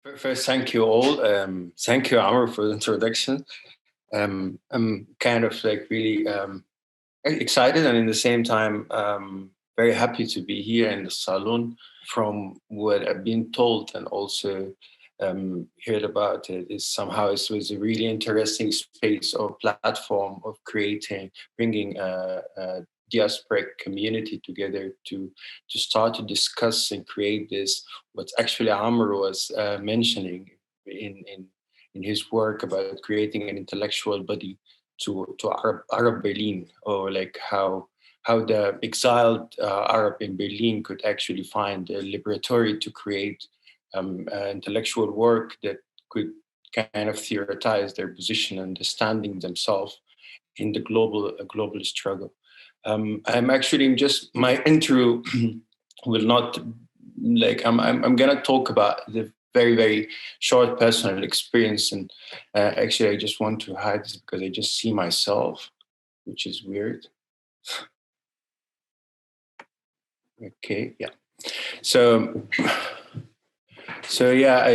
First, thank you all. Thank you, Amr, for the introduction. I'm kind of like really excited and in the same time very happy to be here in the salon. From what I've been told and also heard about it, is somehow it was a really interesting space or platform of creating, bringing a diasporic community together to start to discuss and create this. What actually Amr was mentioning in his work about creating an intellectual body to Arab Berlin, or like how the exiled Arab in Berlin could actually find a laboratory to create intellectual work that could kind of theorize their position, understanding themselves in the global struggle. I'm actually just my intro will not like I'm gonna talk about the very short personal experience, and actually I just want to hide this because I just see myself, which is weird. Okay, yeah. So yeah,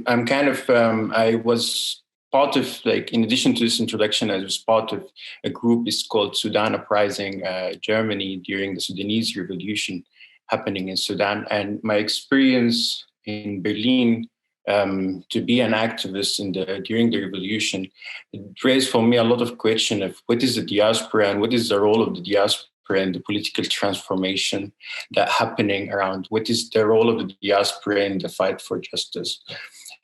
I'm kind of I was part of, like, in addition to this introduction, I was part of a group. It's called Sudan Uprising Germany during the Sudanese Revolution happening in Sudan, and my experience in Berlin to be an activist during the revolution, it raised for me a lot of question of what is the diaspora and what is the role of the diaspora and the political transformation that happening around. What is the role of the diaspora in the fight for justice?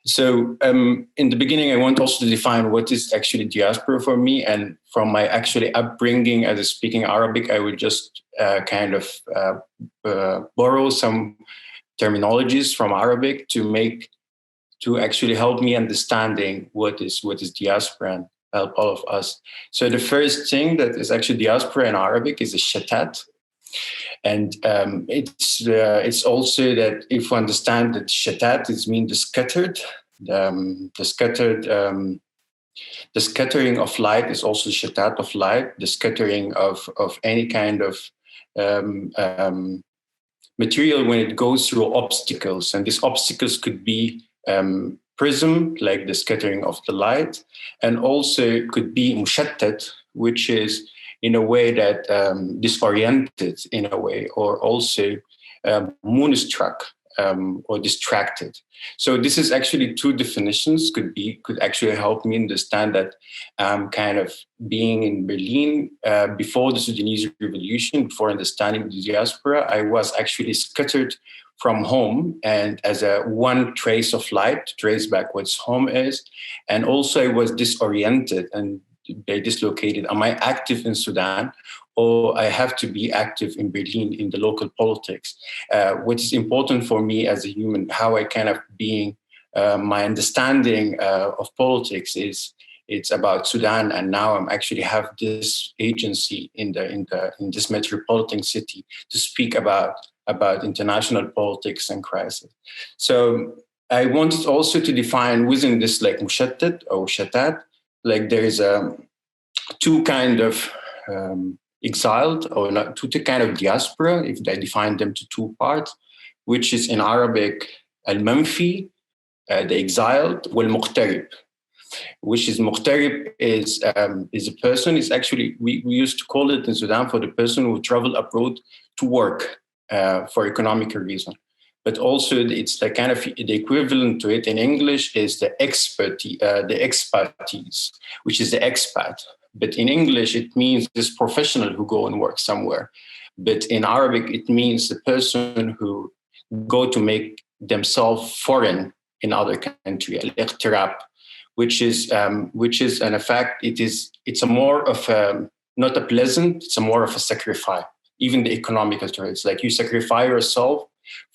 So in the beginning, I want also to define what is actually diaspora for me. And from my actually upbringing as a speaking Arabic, I would just kind of borrow some terminologies from Arabic to actually help me understanding what is diaspora and help all of us. So the first thing that is actually diaspora in Arabic is a shatat. And it's also that if we understand that shatat is mean the scattered, the scattering of light is also shatat of light, the scattering of any kind of material when it goes through obstacles. And these obstacles could be prism, like the scattering of the light, and also could be mushattat, which is in a way that disoriented in a way, or also moonstruck or distracted. So this is actually two definitions could actually help me understand that kind of being in Berlin before the Sudanese Revolution, before understanding the diaspora, I was actually scattered from home, and as a one trace of light to trace back what home is. And also I was disoriented and dislocated. Am I active in Sudan, or I have to be active in Berlin in the local politics? What is important for me as a human, how I kind of being, my understanding of politics is it's about Sudan, and now I'm actually have this agency in this metropolitan city to speak about international politics and crisis. So I wanted also to define within this like mushattat or shatat, like there is two kind of exiled, or not two kind of diaspora, if they define them to two parts, which is in Arabic al-manfi, the exiled, wal-muqtarib, which is muqtarib is a person. It's actually we used to call it in Sudan for the person who travel abroad to work for economical reason. But also it's the kind of the equivalent to it in English is the expertise, which is the expat. But in English, it means this professional who go and work somewhere. But in Arabic, it means the person who go to make themselves foreign in other country, al-iqtirab, which is an effect. It's a more of a, not a pleasant, it's a more of a sacrifice. Even the economical terms, like you sacrifice yourself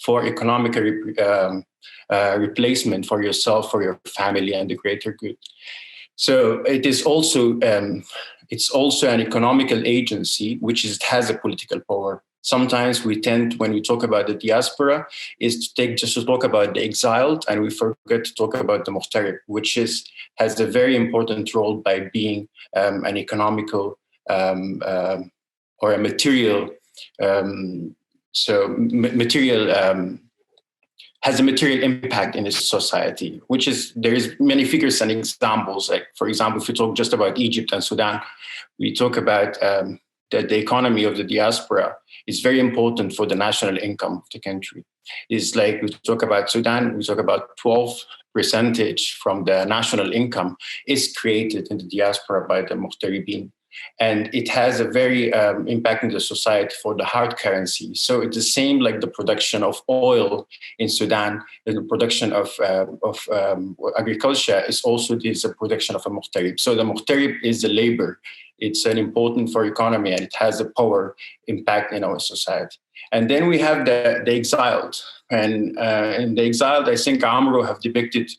for economical replacement for yourself, for your family, and the greater good. So it is also it's also an economical agency which has a political power. Sometimes we tend, when we talk about the diaspora, is to talk about the exiled, and we forget to talk about the muhtarib, which has a very important role by being an economical or a material. Material has a material impact in this society, which is, there's many figures and examples. Like, for example, if we talk just about Egypt and Sudan, we talk about that the economy of the diaspora is very important for the national income of the country. It's like, we talk about Sudan, we talk about 12% from the national income is created in the diaspora by the Muhtaribin. And it has a very impact in the society for the hard currency. So it's the same like the production of oil in Sudan, the production of agriculture is also this a production of a muhtarib. So the muhtarib is the labor. It's an important for economy, and it has a power impact in our society. And then we have the exiled. And in the exiled, I think Amro have depicted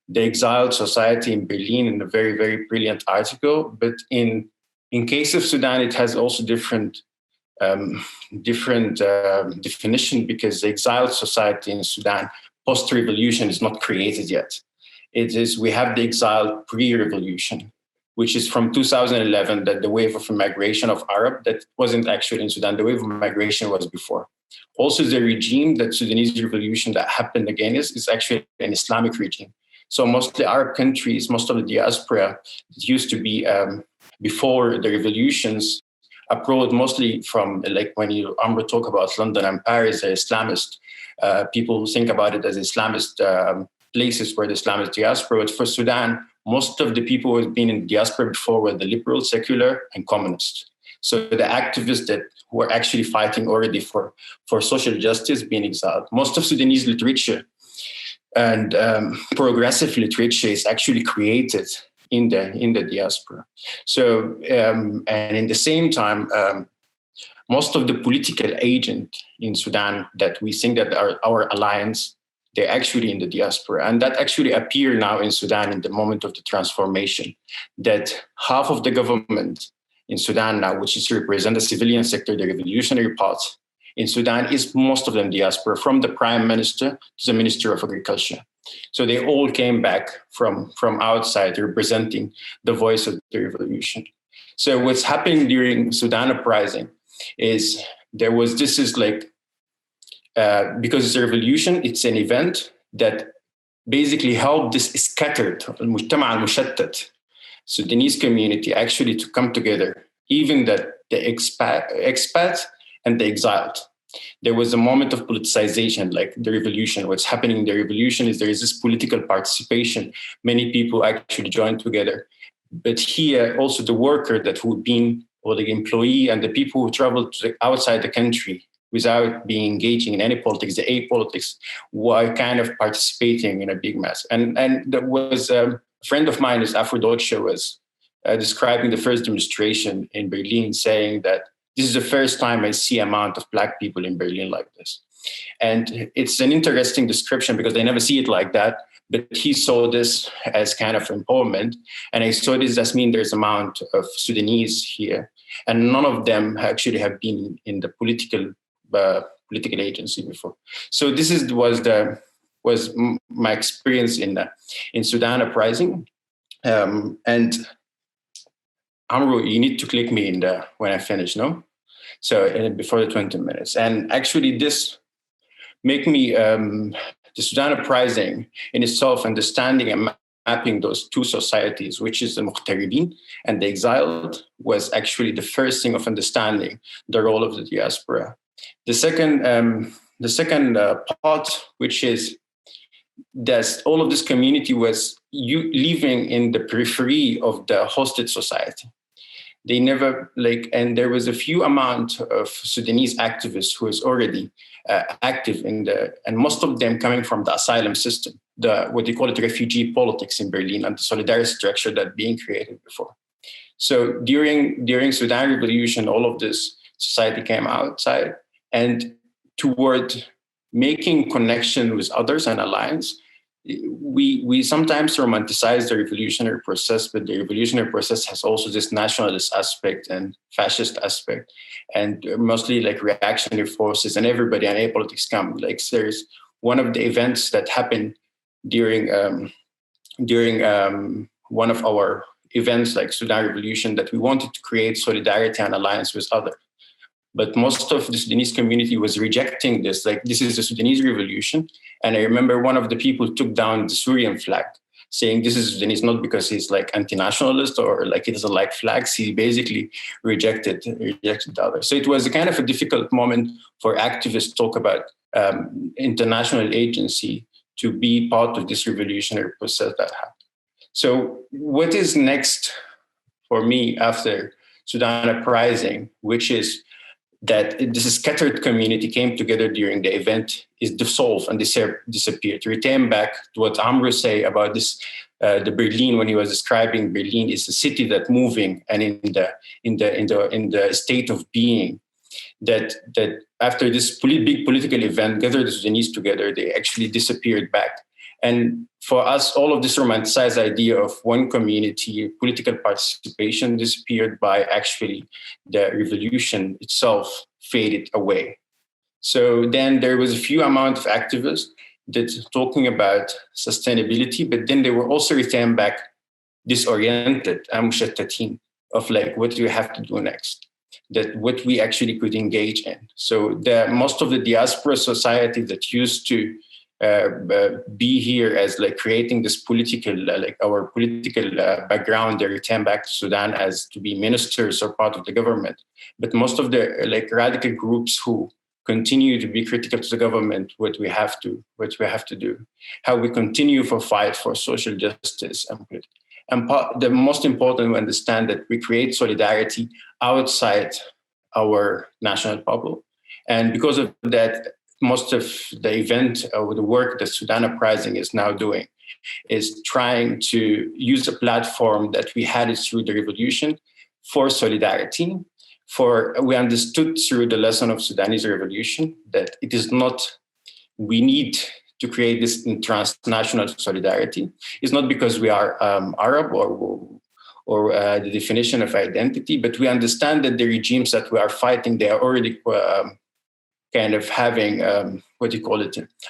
the exiled society in Berlin in a very, very brilliant article. But in case of Sudan, it has also different definition, because the exiled society in Sudan post-revolution is not created yet. It is, we have the exiled pre-revolution, which is from 2011, that the wave of migration of Arab that wasn't actually in Sudan. The wave of migration was before. Also, the regime, that Sudanese revolution that happened again is actually an Islamic regime. So mostly Arab countries, most of the diaspora, it used to be before the revolutions abroad, mostly from, like when you talk about London and Paris, the Islamist, people think about it as Islamist places where the Islamist diaspora. But for Sudan, most of the people who have been in diaspora before were the liberal, secular, and communist. So the activists that were actually fighting already for social justice being exiled. Most of Sudanese literature and progressive literature is actually created in the diaspora. So and in the same time, most of the political agents in Sudan that we think that are our alliance, they're actually in the diaspora. And that actually appear now in Sudan in the moment of the transformation, that half of the government in Sudan now, which is represent the civilian sector, the revolutionary part in Sudan, is most of them diaspora, from the prime minister to the minister of agriculture. So they all came back from outside, representing the voice of the revolution. So what's happening during Sudan uprising is because it's a revolution, it's an event that basically helped this scattered المجتمع المشتت Sudanese community actually to come together, even the expats and the exiled. There was a moment of politicization, like the revolution. What's happening in the revolution is there is this political participation. Many people actually joined together. But here, also the worker that would be, or the employee and the people who traveled to outside the country without being engaging in any politics, the apolitics, were kind of participating in a big mess. And there was a friend of mine, is Afro-Deutsche, was describing the first demonstration in Berlin, saying that this is the first time I see amount of Black people in Berlin like this. And it's an interesting description because they never see it like that. But he saw this as kind of empowerment. And I saw this as mean there's amount of Sudanese here. And none of them actually have been in the political agency before. So this was my experience in Sudan uprising. And Amro, you need to click me when I finish, no? So before the 20 minutes. And actually this make me, the Sudan uprising in itself, understanding and mapping those two societies, which is the Muhtaribin and the exiled, was actually the first thing of understanding the role of the diaspora. The second part, which is that all of this community was living in the periphery of the hosted society. They never and there was a few amount of Sudanese activists who was already active and most of them coming from the asylum system, what they call it refugee politics in Berlin, and the solidarity structure that being created before. So during Sudan revolution, all of this society came outside, and toward making connection with others and alliance, we sometimes romanticize the revolutionary process, but the revolutionary process has also this nationalist aspect and fascist aspect, and mostly reactionary forces, and everybody and apolitics come. There's one of the events that happened during one of our events, like Sudan Revolution, that we wanted to create solidarity and alliance with others. But most of the Sudanese community was rejecting this. Like, this is the Sudanese revolution. And I remember one of the people took down the Syrian flag, saying this is Sudanese, not because he's like anti-nationalist or like he doesn't like flags. He basically rejected the other. So it was a kind of a difficult moment for activists to talk about international agency to be part of this revolutionary process that happened. So what is next for me after Sudan Uprising, which is that this scattered community came together during the event, is dissolved and disappeared. To return back to what Amro say about this, the Berlin, when he was describing Berlin, is a city that moving and in the state of being. That after this big political event, gathered the Sudanese together, they actually disappeared back. And for us, all of this romanticized idea of one community, political participation disappeared by actually the revolution itself faded away. So then there was a few amount of activists that talking about sustainability, but then they were also returned back disoriented, mushattatin, of like, what do we have to do next? That what we actually could engage in. So most of the diaspora society that used to be here as like creating this political, like our political background, they return back to Sudan as to be ministers or part of the government. But most of the like radical groups who continue to be critical to the government, what we have to do, how we continue for fight for social justice and the most important, we understand that we create solidarity outside our national bubble. And because of that, most of the event or the work that Sudan Uprising is now doing is trying to use a platform that we had through the revolution for solidarity. We understood through the lesson of Sudanese revolution that it is not, we need to create this transnational solidarity. It's not because we are Arab or the definition of identity, but we understand that the regimes that we are fighting, they are already kind of having,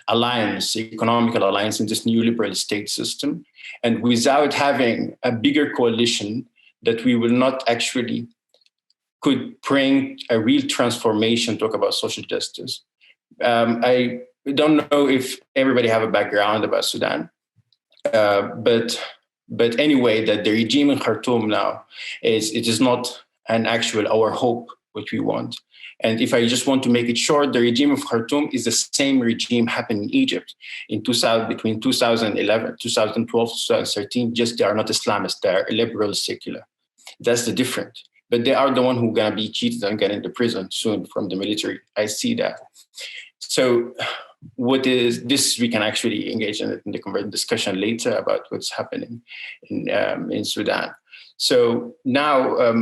alliance, economical alliance in this neoliberal state system. And without having a bigger coalition, that we will not actually could bring a real transformation, talk about social justice. I don't know if everybody have a background about Sudan, but anyway, that the regime in Khartoum now it is not an actual our hope, which we want. And if I just want to make it short, the regime of Khartoum is the same regime happened in Egypt between 2011, 2012, 2013. Just they are not Islamists; they are liberal, secular. That's the difference. But they are the one who are gonna be cheated and get into prison soon from the military. I see that. So what is this? We can actually engage in the discussion later about what's happening in Sudan. So now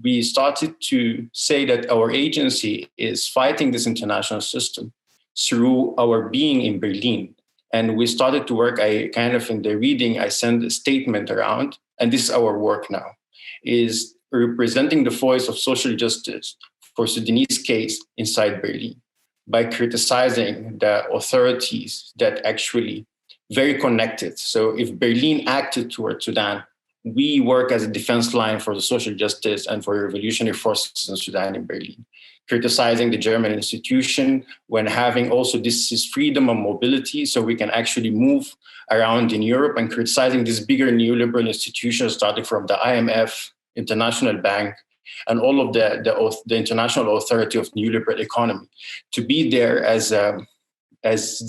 we started to say that our agency is fighting this international system through our being in Berlin. And we started to work, in the reading, I sent a statement around, and this is our work now, is representing the voice of social justice for Sudanese case inside Berlin by criticizing the authorities that actually very connected. So if Berlin acted toward Sudan, we work as a defense line for the social justice and for revolutionary forces in Sudan in Berlin, criticizing the German institution when having also this is freedom of mobility, so we can actually move around in Europe, and criticizing these bigger neoliberal institutions starting from the IMF, International Bank, and all of the international authority of neoliberal economy. To be there as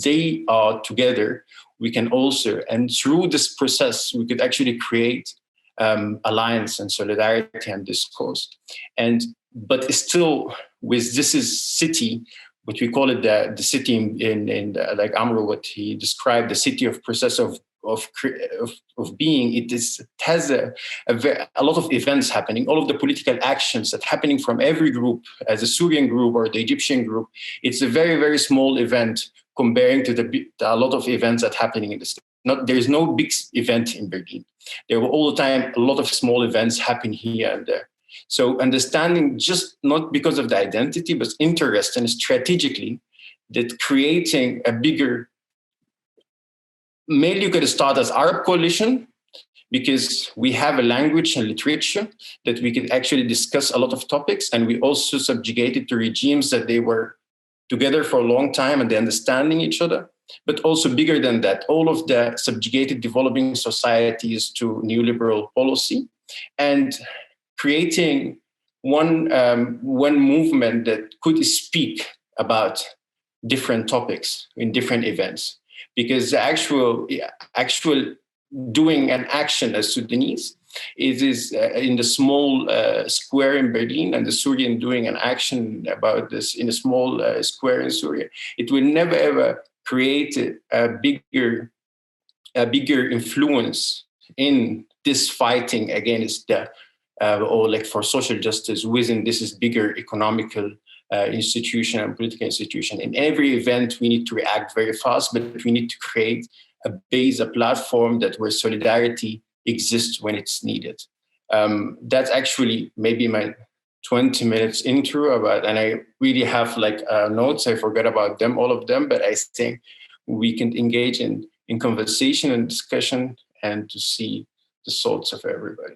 they are together, we can also, and through this process, we could actually create alliance and solidarity and discourse. But still, with this is city, what we call it the city in like Amro, what he described, the city of process of being. It has a lot of events happening, all of the political actions that happening from every group, as a Syrian group or the Egyptian group. It's a very, very small event comparing to a lot of events that happening in the state. There is no big event in Berlin. There were all the time a lot of small events happen here and there. So understanding just not because of the identity, but interest and strategically that creating a bigger, maybe you could start as Arab coalition, because we have a language and literature that we could actually discuss a lot of topics, and we also subjugated to regimes that they were together for a long time and they understanding each other. But also bigger than that, all of the subjugated developing societies to neoliberal policy, and creating one movement that could speak about different topics in different events. Because the actual doing an action as Sudanese, it is in the small square in Berlin, and the Syrian doing an action about this in a small square in Syria. It will never ever create a bigger influence in this fighting against the or like for social justice within this is bigger economical institution and political institution. In every event, we need to react very fast, but we need to create a base, a platform that where solidarity exists when it's needed. That's actually maybe my 20 minutes intro about, and I really have like notes. I forgot about them, all of them, but I think we can engage in conversation and discussion and to see the thoughts of everybody.